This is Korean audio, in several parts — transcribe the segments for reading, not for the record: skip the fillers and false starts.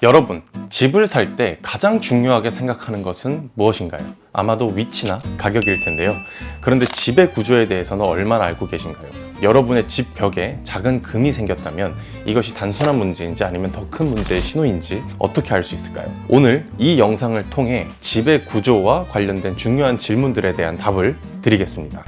여러분, 집을 살 때 가장 중요하게 생각하는 것은 무엇인가요? 아마도 위치나 가격일 텐데요. 그런데 집의 구조에 대해서는 얼마나 알고 계신가요? 여러분의 집 벽에 작은 금이 생겼다면 이것이 단순한 문제인지 아니면 더 큰 문제의 신호인지 어떻게 알 수 있을까요? 오늘 이 영상을 통해 집의 구조와 관련된 중요한 질문들에 대한 답을 드리겠습니다.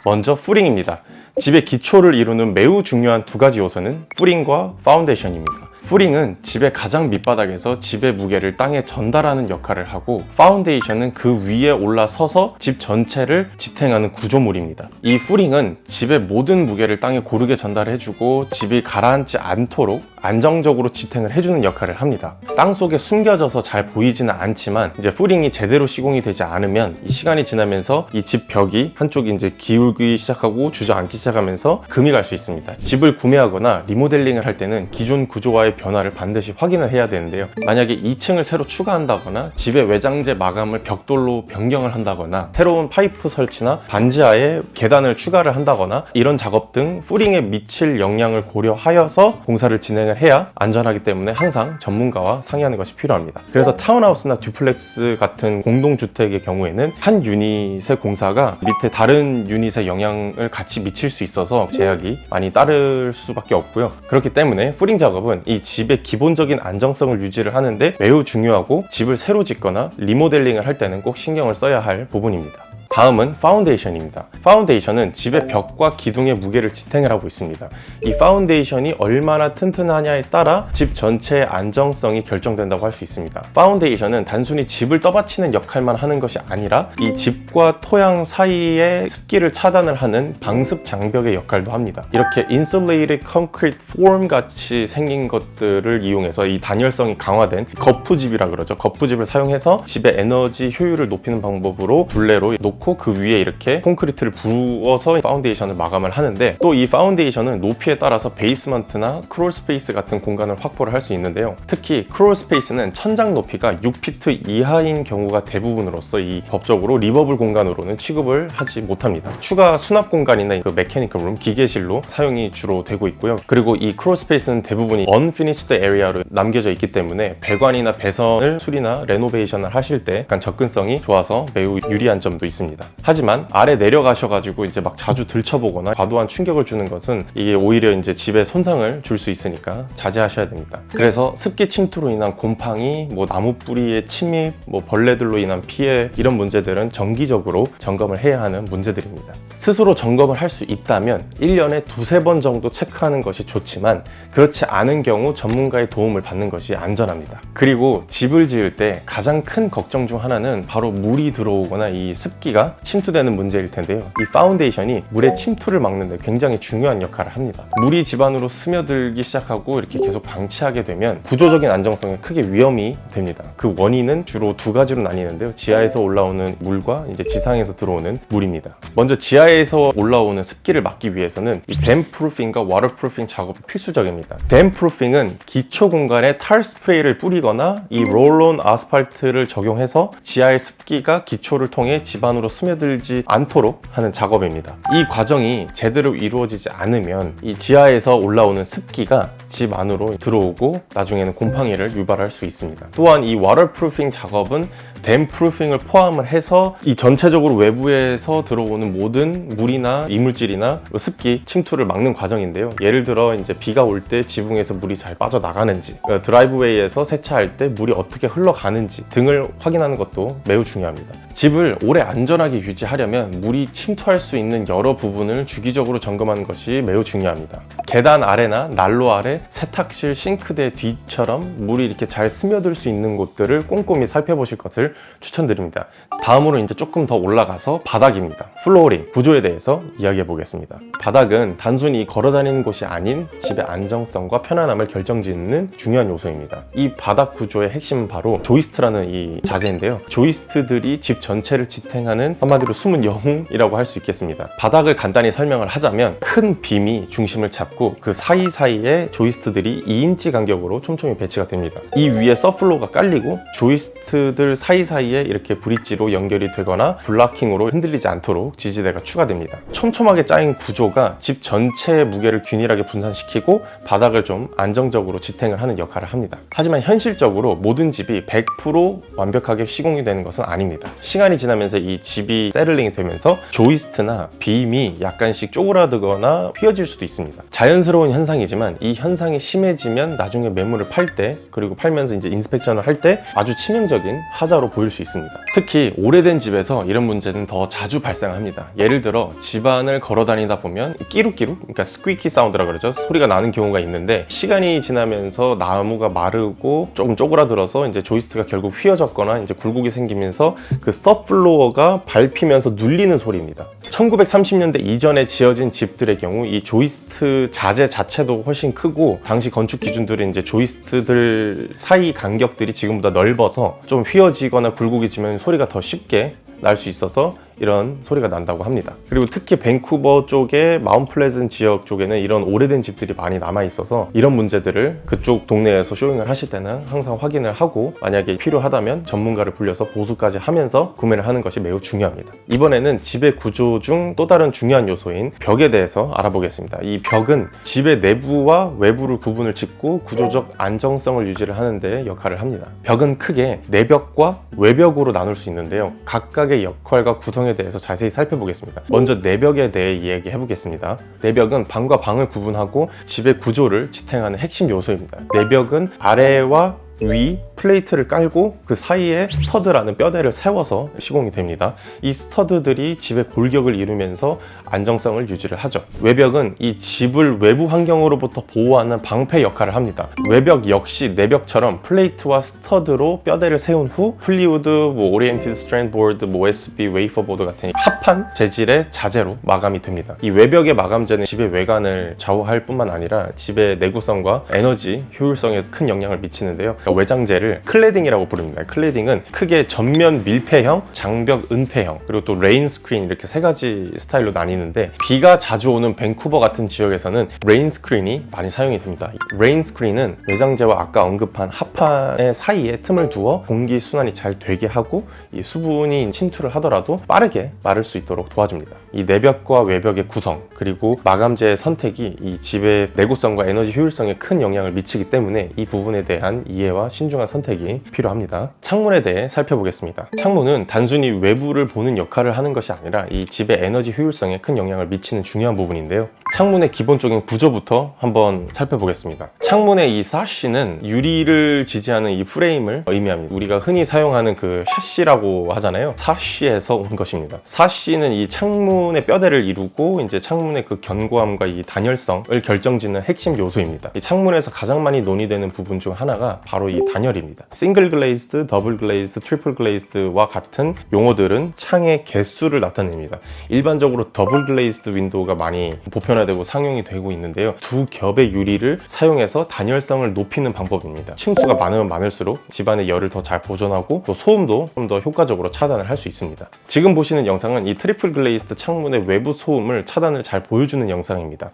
먼저 풀링입니다. 집의 기초를 이루는 매우 중요한 두 가지 요소는 풀링과 파운데이션입니다. 풀링은 집의 가장 밑바닥에서 집의 무게를 땅에 전달하는 역할을 하고, 파운데이션은 그 위에 올라서서 집 전체를 지탱하는 구조물입니다. 이 풀링은 집의 모든 무게를 땅에 고르게 전달해주고 집이 가라앉지 않도록 안정적으로 지탱을 해주는 역할을 합니다. 땅 속에 숨겨져서 잘 보이지는 않지만 이제 풀링이 제대로 시공이 되지 않으면 이 시간이 지나면서 이 집 벽이 한쪽이 이제 기울기 시작하고 주저앉기 시작하면서 금이 갈 수 있습니다. 집을 구매하거나 리모델링을 할 때는 기존 구조와의 변화를 반드시 확인을 해야 되는데요. 만약에 2층을 새로 추가한다거나 집의 외장재 마감을 벽돌로 변경을 한다거나 새로운 파이프 설치나 반지하에 계단을 추가를 한다거나 이런 작업 등 풀링에 미칠 영향을 고려하여서 공사를 진행을 해야 안전하기 때문에 항상 전문가와 상의하는 것이 필요합니다. 그래서 타운하우스나 듀플렉스 같은 공동주택의 경우에는 한 유닛의 공사가 밑에 다른 유닛의 영향을 같이 미칠 수 있어서 제약이 많이 따를 수밖에 없고요. 그렇기 때문에 풀링 작업은 이 집의 기본적인 안정성을 유지를 하는데 매우 중요하고, 집을 새로 짓거나 리모델링을 할 때는 꼭 신경을 써야 할 부분입니다. 다음은 파운데이션입니다. 파운데이션은 집의 벽과 기둥의 무게를 지탱을 하고 있습니다. 이 파운데이션이 얼마나 튼튼하냐에 따라 집 전체의 안정성이 결정된다고 할 수 있습니다. 파운데이션은 단순히 집을 떠받치는 역할만 하는 것이 아니라 이 집과 토양 사이에 습기를 차단을 하는 방습 장벽의 역할도 합니다. 이렇게 인슐레이티드 콘크리트 폼 같이 생긴 것들을 이용해서 이 단열성이 강화된 거푸집이라 그러죠. 거푸집을 사용해서 집의 에너지 효율을 높이는 방법으로 둘레로 놓고 그 위에 이렇게 콘크리트를 부어서 파운데이션을 마감을 하는데, 또 이 파운데이션은 높이에 따라서 베이스먼트나 크롤 스페이스 같은 공간을 확보를 할 수 있는데요. 특히 크롤 스페이스는 천장 높이가 6피트 이하인 경우가 대부분으로서 이 법적으로 리버블 공간으로는 취급을 하지 못합니다. 추가 수납 공간이나 그 메커니컬 룸, 기계실로 사용이 주로 되고 있고요. 그리고 이 크롤 스페이스는 대부분이 unfinished area로 남겨져 있기 때문에 배관이나 배선을 수리나 레노베이션을 하실 때 약간 접근성이 좋아서 매우 유리한 점도 있습니다. 하지만 아래 내려가셔가지고 이제 막 자주 들춰보거나 과도한 충격을 주는 것은 이게 오히려 이제 집에 손상을 줄 수 있으니까 자제하셔야 됩니다. 그래서 습기 침투로 인한 곰팡이, 나무 뿌리의 침입, 벌레들로 인한 피해, 이런 문제들은 정기적으로 점검을 해야 하는 문제들입니다. 스스로 점검을 할 수 있다면 1년에 두세 번 정도 체크하는 것이 좋지만, 그렇지 않은 경우 전문가의 도움을 받는 것이 안전합니다. 그리고 집을 지을 때 가장 큰 걱정 중 하나는 바로 물이 들어오거나 이 습기가 침투되는 문제일 텐데요. 이 파운데이션이 물의 침투를 막는 데 굉장히 중요한 역할을 합니다. 물이 집 안으로 스며들기 시작하고 이렇게 계속 방치하게 되면 구조적인 안정성에 크게 위험이 됩니다. 그 원인은 주로 두 가지로 나뉘는데요. 지하에서 올라오는 물과 이제 지상에서 들어오는 물입니다. 먼저 지하에서 올라오는 습기를 막기 위해서는 이 댐 프루핑과 워터 프루핑 작업이 필수적입니다. 댐 프루핑은 기초 공간에 탈 스프레이를 뿌리거나 이 롤온 아스팔트를 적용해서 지하의 습기가 기초를 통해 집 안으로 스며들지 않도록 하는 작업입니다. 이 과정이 제대로 이루어지지 않으면 이 지하에서 올라오는 습기가 집 안으로 들어오고 나중에는 곰팡이를 유발할 수 있습니다. 또한 이 워터프루핑 작업은 댐 프루핑을 포함을 해서 이 전체적으로 외부에서 들어오는 모든 물이나 이물질이나 습기 침투를 막는 과정인데요. 예를 들어 이제 비가 올 때 지붕에서 물이 잘 빠져나가는지, 드라이브웨이에서 세차할 때 물이 어떻게 흘러가는지 등을 확인하는 것도 매우 중요합니다. 집을 오래 안전하게 유지하려면 물이 침투할 수 있는 여러 부분을 주기적으로 점검하는 것이 매우 중요합니다. 계단 아래나 난로 아래, 세탁실, 싱크대 뒤처럼 물이 이렇게 잘 스며들 수 있는 곳들을 꼼꼼히 살펴보실 것을 추천드립니다. 다음으로 이제 조금 더 올라가서 바닥입니다. 플로어링, 구조에 대해서 이야기해 보겠습니다. 바닥은 단순히 걸어다니는 곳이 아닌 집의 안정성과 편안함을 결정짓는 중요한 요소입니다. 이 바닥 구조의 핵심은 바로 조이스트라는 이 자재인데요. 조이스트들이 집 전체를 지탱하는 한마디로 숨은 영웅이라고 할 수 있겠습니다. 바닥을 간단히 설명을 하자면 큰 빔이 중심을 잡고 그 사이사이에 조이스트 조이스트들이 2인치 간격으로 촘촘히 배치가 됩니다. 이 위에 서플로어가 깔리고 조이스트들 사이사이에 이렇게 브릿지로 연결이 되거나 블락킹으로 흔들리지 않도록 지지대가 추가됩니다. 촘촘하게 짜인 구조가 집 전체의 무게를 균일하게 분산시키고 바닥을 좀 안정적으로 지탱을 하는 역할을 합니다. 하지만 현실적으로 모든 집이 100% 완벽하게 시공이 되는 것은 아닙니다. 시간이 지나면서 이 집이 세틀링이 되면서 조이스트나 빔이 약간씩 쪼그라들거나 휘어질 수도 있습니다. 자연스러운 현상이지만 이 현상이 심해지면 나중에 매물을 팔 때, 그리고 팔면서 이제 인스펙션을 할 때 아주 치명적인 하자로 보일 수 있습니다. 특히 오래된 집에서 이런 문제는 더 자주 발생합니다. 예를 들어 집안을 걸어 다니다 보면 끼룩끼룩, 그러니까 스퀴키 사운드라 그러죠. 소리가 나는 경우가 있는데 시간이 지나면서 나무가 마르고 조금 쪼그라들어서 이제 조이스트가 결국 휘어졌거나 이제 굴곡이 생기면서 그 서플로어가 밟히면서 눌리는 소리입니다. 1930년대 이전에 지어진 집들의 경우 이 조이스트 자재 자체도 훨씬 크고 당시 건축 기준들은 이제 조이스트들 사이 간격들이 지금보다 넓어서 좀 휘어지거나 굴곡이 지면 소리가 더 쉽게 날 수 있어서 이런 소리가 난다고 합니다. 그리고 특히 밴쿠버 쪽에 마운트 플레전트 지역 쪽에는 이런 오래된 집들이 많이 남아 있어서 이런 문제들을 그쪽 동네에서 쇼잉을 하실 때는 항상 확인을 하고 만약에 필요하다면 전문가를 불려서 보수까지 하면서 구매를 하는 것이 매우 중요합니다. 이번에는 집의 구조 중 또 다른 중요한 요소인 벽에 대해서 알아보겠습니다. 이 벽은 집의 내부와 외부를 구분을 짓고 구조적 안정성을 유지를 하는 데 역할을 합니다. 벽은 크게 내벽과 외벽으로 나눌 수 있는데요. 각각의 역할과 구성에 대해서 자세히 살펴보겠습니다. 먼저 내벽에 대해 이야기해 보겠습니다. 내벽은 방과 방을 구분하고 집의 구조를 지탱하는 핵심 요소입니다. 내벽은 아래와 위 플레이트를 깔고 그 사이에 스터드라는 뼈대를 세워서 시공이 됩니다. 이 스터드들이 집의 골격을 이루면서 안정성을 유지를 하죠. 외벽은 이 집을 외부 환경으로부터 보호하는 방패 역할을 합니다. 외벽 역시 내벽처럼 플레이트와 스터드로 뼈대를 세운 후 플리우드, 오리엔티드 스트랜드 보드, OSB, 웨이퍼 보드 같은 합한 재질의 자재로 마감이 됩니다. 이 외벽의 마감재는 집의 외관을 좌우할 뿐만 아니라 집의 내구성과 에너지 효율성에 큰 영향을 미치는데요. 외장재를 클레딩이라고 부릅니다. 클레딩은 크게 전면 밀폐형, 장벽 은폐형, 그리고 또 레인 스크린 이렇게 세 가지 스타일로 나뉘는데 비가 자주 오는 밴쿠버 같은 지역에서는 레인 스크린이 많이 사용이 됩니다. 레인 스크린은 외장재와 아까 언급한 합판의 사이에 틈을 두어 공기 순환이 잘 되게 하고 이 수분이 침투를 하더라도 빠르게 마를 수 있도록 도와줍니다. 이 내벽과 외벽의 구성 그리고 마감재의 선택이 이 집의 내구성과 에너지 효율성에 큰 영향을 미치기 때문에 이 부분에 대한 이해와 신중한 선택이 필요합니다. 창문에 대해 살펴보겠습니다. 창문은 단순히 외부를 보는 역할을 하는 것이 아니라 이 집의 에너지 효율성에 큰 영향을 미치는 중요한 부분인데요. 창문의 기본적인 구조부터 한번 살펴보겠습니다. 창문의 이 사시는 유리를 지지하는 이 프레임을 의미합니다. 우리가 흔히 사용하는 그 샤시라고 하잖아요. 사시에서 온 것입니다. 사시는 이 창문의 뼈대를 이루고 이제 창문의 그 견고함과 이 단열성을 결정짓는 핵심 요소입니다. 이 창문에서 가장 많이 논의되는 부분 중 하나가 바로 이 단열입니다. 싱글 글레이즈드, 더블 글레이즈드, 트리플 글레이즈드와 같은 용어들은 창의 개수를 나타냅니다. 일반적으로 더블 글레이즈드 윈도우가 많이 보편화되고 상용이 되고 있는데요. 두 겹의 유리를 사용해서 단열성을 높이는 방법입니다. 층수가 많으면 많을수록 집안의 열을 더 잘 보존하고 또 소음도 좀 더 효과적으로 차단을 할 수 있습니다. 지금 보시는 영상은 이 트리플 글레이즈드 창문의 외부 소음을 차단을 잘 보여주는 영상입니다.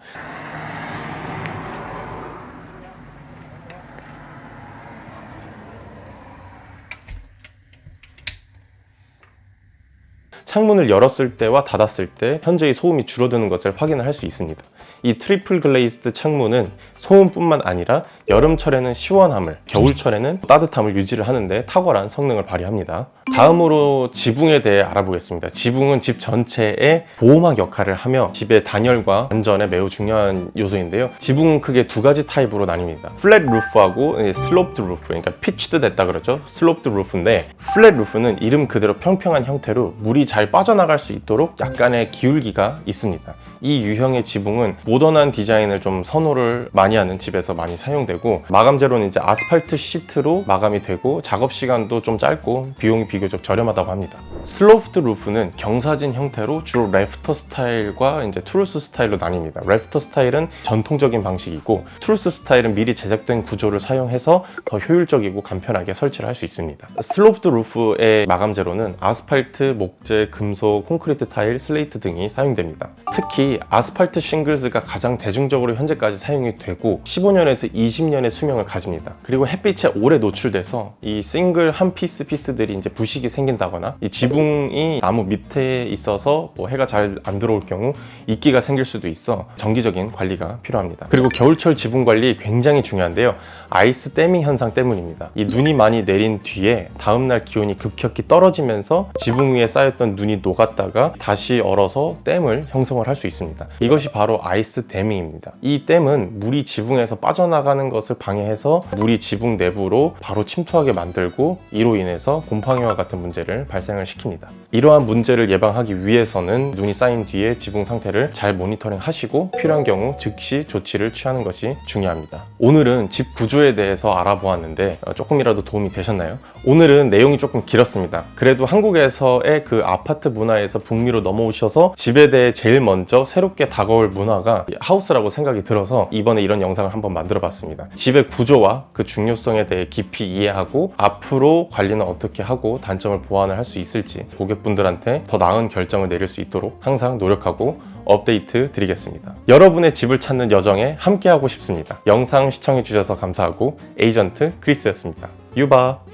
창문을 열었을 때와 닫았을 때 현재의 소음이 줄어드는 것을 확인을 할 수 있습니다. 이 트리플 글레이스드 창문은 소음뿐만 아니라 여름철에는 시원함을, 겨울철에는 따뜻함을 유지를 하는데 탁월한 성능을 발휘합니다. 다음으로 지붕에 대해 알아보겠습니다. 지붕은 집 전체의 보호막 역할을 하며 집의 단열과 안전에 매우 중요한 요소인데요. 지붕은 크게 두 가지 타입으로 나뉩니다. 플랫 루프하고 슬롭드 루프, 그러니까 피치드 됐다 그러죠. 슬롭드 루프인데 플랫 루프는 이름 그대로 평평한 형태로 물이 잘 빠져나갈 수 있도록 약간의 기울기가 있습니다. 이 유형의 지붕은 모던한 디자인을 좀 선호를 많이 하는 집에서 많이 사용되고 마감재로는 이제 아스팔트 시트로 마감이 되고 작업 시간도 좀 짧고 비용이 비교적 저렴하다고 합니다. 슬로프트 루프는 경사진 형태로 주로 래프터 스타일과 이제 트루스 스타일로 나뉩니다. 래프터 스타일은 전통적인 방식이고 트루스 스타일은 미리 제작된 구조를 사용해서 더 효율적이고 간편하게 설치를 할 수 있습니다. 슬로프트 루프의 마감재로는 아스팔트, 목재, 금속, 콘크리트 타일, 슬레이트 등이 사용됩니다. 특히 아스팔트 싱글즈가 LED가 가장 대중적으로 현재까지 사용이 되고 15년에서 20년의 수명을 가집니다. 그리고 햇빛에 오래 노출돼서 이 싱글 한 피스들이 이제 부식이 생긴다거나 이 지붕이 나무 밑에 있어서 뭐 해가 잘 안 들어올 경우 이끼가 생길 수도 있어 정기적인 관리가 필요합니다. 그리고 겨울철 지붕 관리 굉장히 중요한데요. 아이스 데밍 현상 때문입니다. 이 눈이 많이 내린 뒤에 다음날 기온이 급격히 떨어지면서 지붕 위에 쌓였던 눈이 녹았다가 다시 얼어서 댐을 형성을 할 수 있습니다. 이것이 바로 아이스 데밍입니다. 이 댐은 물이 지붕에서 빠져나가는 것을 방해해서 물이 지붕 내부로 바로 침투하게 만들고 이로 인해서 곰팡이와 같은 문제를 발생을 시킵니다. 이러한 문제를 예방하기 위해서는 눈이 쌓인 뒤에 지붕 상태를 잘 모니터링 하시고 필요한 경우 즉시 조치를 취하는 것이 중요합니다. 오늘은 집 구조에 대해서 알아보았는데 조금이라도 도움이 되셨나요? 오늘은 내용이 조금 길었습니다. 그래도 한국에서의 그 아파트 문화에서 북미로 넘어오셔서 집에 대해 제일 먼저 새롭게 다가올 문화가 하우스라고 생각이 들어서 이번에 이런 영상을 한번 만들어 봤습니다. 집의 구조와 그 중요성에 대해 깊이 이해하고 앞으로 관리는 어떻게 하고 단점을 보완을 할 수 있을지 고객분들한테 더 나은 결정을 내릴 수 있도록 항상 노력하고 업데이트 드리겠습니다. 여러분의 집을 찾는 여정에 함께하고 싶습니다. 영상 시청해주셔서 감사하고 에이전트 크리스였습니다. 유바!